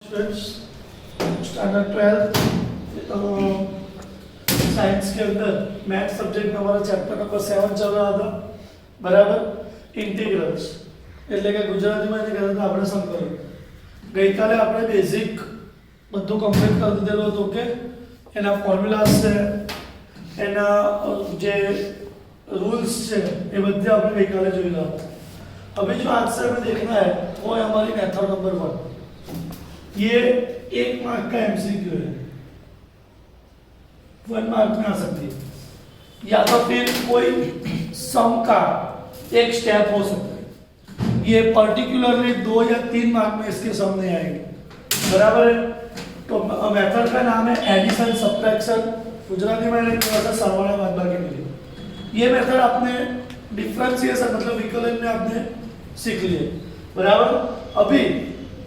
Standard 12 science के अंदर math subject में हमारा चैप्टर नंबर 7 चल रहा था बराबर इंटीग्रल्स એટલે કે ગુજરાતીમાં એને કહેતા હતા આપણે સમકલન ગઈકાલે આપણે બેઝિક બધું કમ્પ્લીટ કરી દીધેલું હતું કે એના ફોર્મ્યુલાસ છે એના જે रूल्स છે એ બધે આપણે ગઈકાલે જોઈલા अभी जो आज से हमें देखना है वो है हमारी मेथड नंबर 1 ये 1 मार्क का एमसीक्यू है 1 मार्क में आ सकती है या तो फिर कोई सम का एक स्टेप हो सकता है ये पर्टिकुलरली 2 या 3 मार्क में इसके सम नहीं आएंगे बराबर है तो मेथड का नाम है एडिशन सब्ट्रैक्शन गुजराती में थोड़ा सा सरवाळा बादबाकी मिली ये मेथड आपने डिफरेंशिएशन मतलब विकलन में आपने सीख लिए बराबर अभी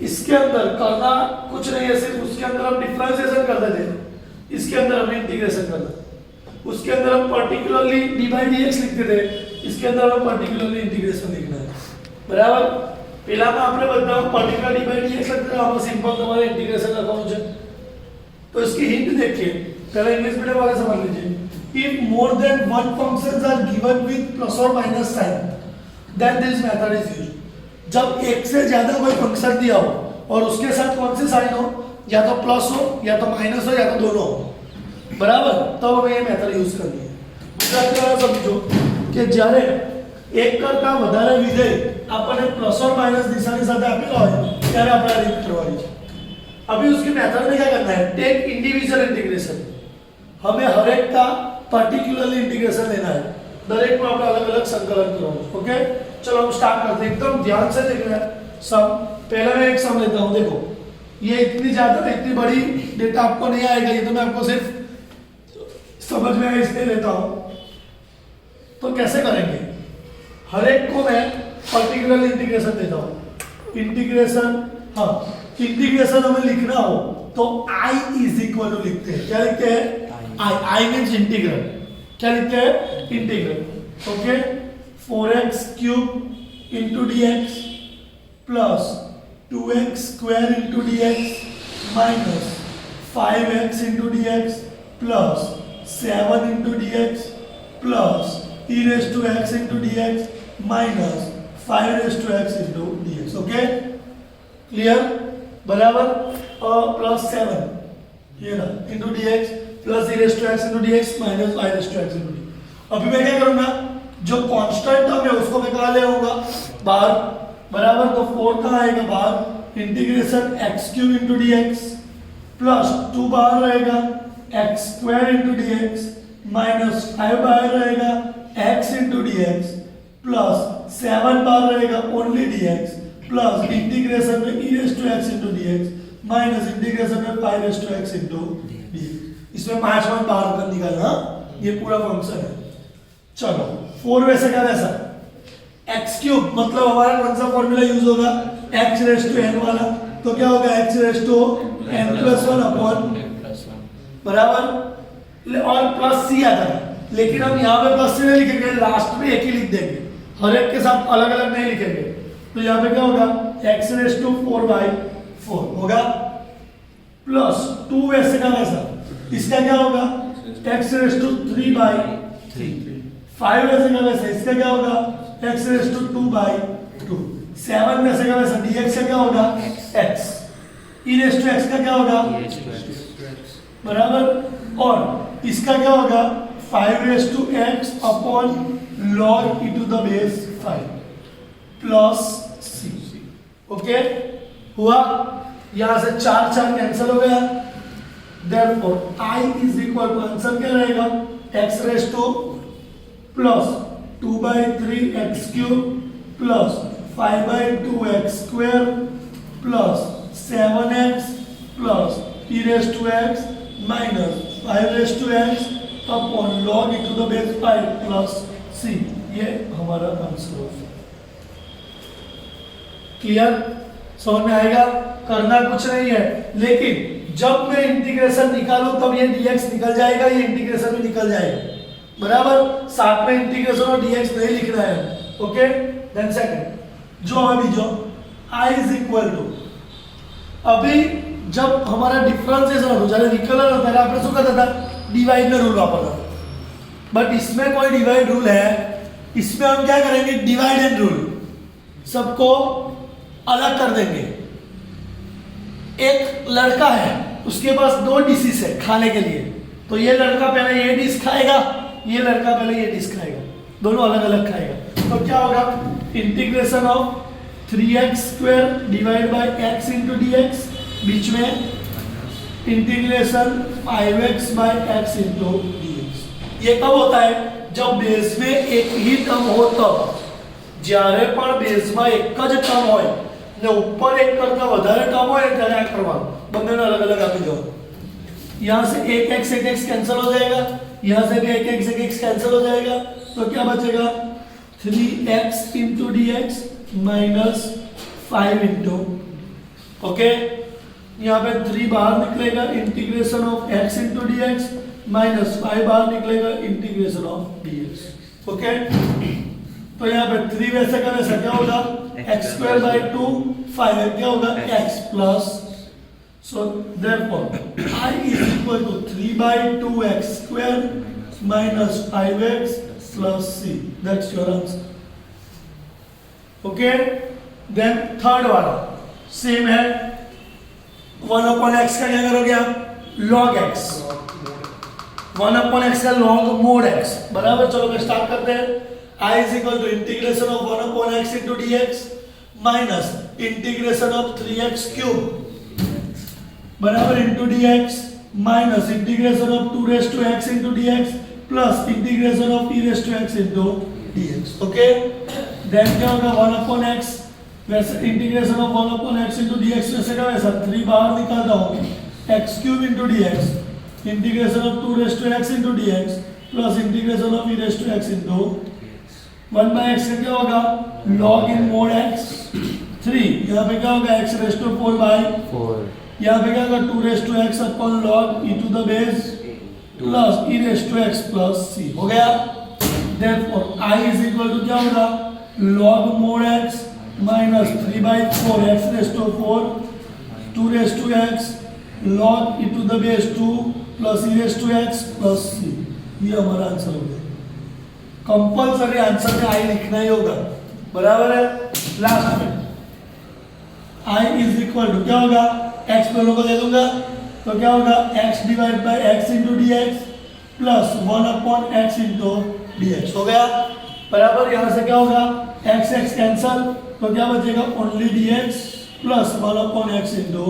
इसके अंदर करना कुछ नहीं है सिर्फ उसके अंदर हम डिफरेंशिएशन करते थे इसके अंदर हमने इंटीग्रेशन करना उसके अंदर हम particularly D by D x लिखते थे इसके अंदर हम पर्टिकुलरली इंटीग्रेशन लिखना है बराबर पहला में आपने બધા particular D by D x લખતા હતા આપણે સિમ્પલ તમારે इंटीग्रेशन લખવાનું છે तो इसकी हिंट देखिए पहले इंग्लिश मीडियम वाले समझ लीजिए if more than one functions are given with plus or minus sign then this method is used जब एक से ज्यादा कोई फंक्शन दिया हो और उसके साथ कौन सी साइन हो या तो प्लस हो या तो माइनस हो या तो दोनों हो बराबर तब हमें ये मेथड यूज करनी है गुजराती वाला समझो कि જ્યારે એક કરતા વધારે વિધેય આપણને પ્લસ ઓર માइनस દિશાની સાથે આપેલા હોય ત્યારે આપણે આ રીત કરવાની છે अभी उसकी मेथड में क्या करना है टेक इंडिविजुअल इंटीग्रेशन हमें हर एक का पर्टिकुलरली इंटीग्रेशन लेना है दरेक में આપણે अलग अलग संकलन करवाना ओके चलो हम स्टार्ट करते हैं एकदम ध्यान से देखना है सम पहले मैं एक सम लेता हूं देखो ये इतनी बड़ी डेटा आपको नहीं आएगा ये तो मैं आपको सिर्फ समझ में इसलिए लेता हूं तो कैसे करेंगे हर एक को मैं पर्टिकुलर इंटीग्रेशन देता हूं इंटीग्रेशन हाँ इंटीग्रेशन हमें लिखना हो तो i इज इक्वल टू लिखते हैं क्या लिखते हैं i मींस इंटीग्रल क्या लिखते हैं integral okay 4x cube into dx plus 2x square into dx minus 5x into dx plus 7 into dx plus e raised to x into dx minus 5 raised to x into dx okay clear बराबर plus 7 ये ना into dx plus e raised to x into dx minus 5 raised to x into dx अभी मैं क्या करूंगा जो constant term है उसको मैं कहां ले आऊंगा बाहर बराबर तो 4 कहां आएगा बाहर integration x cube into dx plus 2 बाहर रहेगा x square into dx minus 5 बाहर रहेगा x into dx प्लस 7 बाहर रहेगा ओनली dx प्लस इंटीग्रेशन में e raised to x into dx minus integration में 5 raised to x into dx इसमें 5 मान बाहर कर निकालना ये पूरा फंक्शन है चलो 4 वैसे का वैसा x क्यूब मतलब हमारा कौन सा फार्मूला यूज होगा x रेज़ टू n वाला तो क्या होगा x raise to n + 1 upon बराबर और प्लस c आता है लेकिन हम यहाँ पे प्लस c नहीं लिखेंगे लास्ट में एक ही लिख देंगे हर एक के साथ अलग अलग नहीं लिखेंगे तो यहाँ पे क्या होगा x रेज़ टू 4/4 होगा प्लस 2 वैसे का वैसा इसका क्या होगा x रेज़ टू 3/3 5 वैसे का वैसे इसका क्या होगा x रेज़ टू 2/2 7 वैसे का वैसा dx का क्या होगा x e raise to x का क्या होगा बराबर और इसका क्या होगा 5 raise to x upon log e to the base 5 plus c okay हुआ यहां से 4 कैंसिल हो गया therefore i is equal to answer क्या रहेगा x raise to plus 2/3 x cube plus 5/2 x square plus 7x plus e raised to x minus 5 raised to x upon log e to the base 5 plus c ये हमारा answer होगा clear समझ में आएगा करना कुछ नहीं है लेकिन जब मैं इंटीग्रेशन निकालूं तब ये dx निकल जाएगा ये इंटीग्रेशन भी निकल जाएगा बराबर साथ में इंटीग्रेशन और dx नहीं लिखना है ओके देन सेकंड जो अभी जो i इज इक्वल टू अभी जब हमारा डिफरेंशिएशन होता है, विकलन होता है, आपने શું કરતા था, डिवाइड रूल वापरता था। बट इसमें कोई डिवाइड रूल है, इसमें हम क्या करेंगे, डिवाइड एंड रूल, सबको अलग कर देंगे। एक लड़का है, उसके पास 2 डिशेस है खाने के लिए, तो ये लड़का पहले ये डिश खाएगा, ये लड़का पहले ये डिश खाएगा, दोनों अलग अलग खाएगा। तो क्या होगा, integration of 3x² divide by x into dx, बीच में integration 5x by x into dx। ये कब होता है, जब बेस में एक ही टर्म हो तब। જ્યારે પણ બેઝમાં એક જ ટર્મ હોય ને ઉપર એક કરતા વધારે ટર્મ હોય ત્યારે આ કરવાનું, બંનેને અલગ અલગ આપી દો। यहाँ से एक x कैंसिल हो जाएगा, यहाँ से भी एक x कैंसिल हो जाएगा, तो क्या बचेगा 3x into dx minus 5 into, okay, यहाँ पे 3 बाहर निकलेगा, integration of x into dx minus 5 बाहर निकलेगा, इंटीग्रेशन ऑफ dx, ओके। तो यहाँ पे 3 वैसे का वैसा क्या होगा, x² बाई 2, 5 क्या होगा x plus, so therefore I is equal to 3 by 2x² minus 5x plus c, that's your answer, okay. Then third वाला सेम है, 1/x का क्या करोगे आप, log x, 1/x का log mod x, बराबर। चलो स्टार्ट करते हैं। I is equal to integration of 1/x into dx minus integration of 3x cube बराबर into dx minus integration of 2 raised to x into dx plus integration of e raised to x into dx, okay। then क्या होगा 1/x, वैसे integration of 1/x into dx वैसे का वैसा 3 बाहर निकालता हूँ, x cube into dx integration of 2 raised to x into dx plus integration of e raised to x into 1/x का क्या होगा, log in mod x 3, यहाँ पे क्या होगा x raised to 4/4, यहाँ पे क्या होगा 2 raised to x upon log e to the base plus e raised to x plus c, हो गया। therefore I is equal to क्या होगा, log mod x minus 3/4 x raised to 4 2 raised to x log e to the base 2 plus e raised to x plus c, ये हमारा answer हो गया। Compulsory answer में आई लिखना ही होगा, बराबर है। लास्ट में आई इज इक्वल टू क्या होगा, x दोनों को दे दूंगा, तो क्या होगा x divide by x into D x plus 1/x into D x, हो गया बराबर। यहाँ से क्या होगा x कैंसल, तो क्या बचेगा only dx plus 1/x into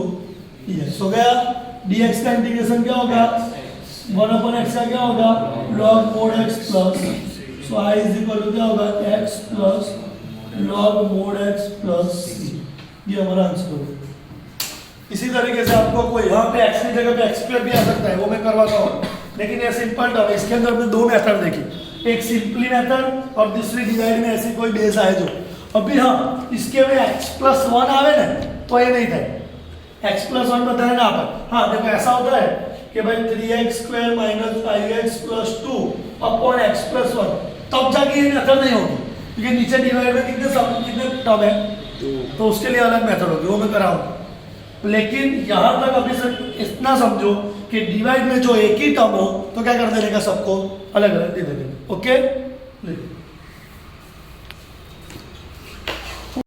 D x, हो गया। dx का इंटीग्रेशन क्या होगा, 1/x का क्या होगा log mod x plus, so I is equal to क्या होगा x plus log mod x plus c, ये हमारा आंसर होगा। इसी तरीके से आपको कोई यहाँ पे x की जगह पे x² भी आ सकता है, वो मैं करवाता हूँ, लेकिन ये सिंपल टर्म है। इसके अंदर हमने 2 मेथड देखी, एक सिंपली मेथड और दूसरी डिवाइड में ऐसी कोई बेस आए जो। अभी हाँ इसके में x+1 आवे ना, तो ये नहीं था, x+1 बताया ना आप। हाँ देखो ऐसा होता है कि भाई 3x² minus 5x plus 2 upon x+1, तब जाके ये मेथड नहीं होगी, क्योंकि नीचे डिवाइड में कितने टर्म है, तो उसके लिए अलग मेथड होगी, वो मैं कराऊंगा। लेकिन यहाँ तक अभी से इतना समझो कि डिवाइड में जो एक ही टर्म हो तो क्या कर देने का, सबको अलग अलग दे देने, ओके।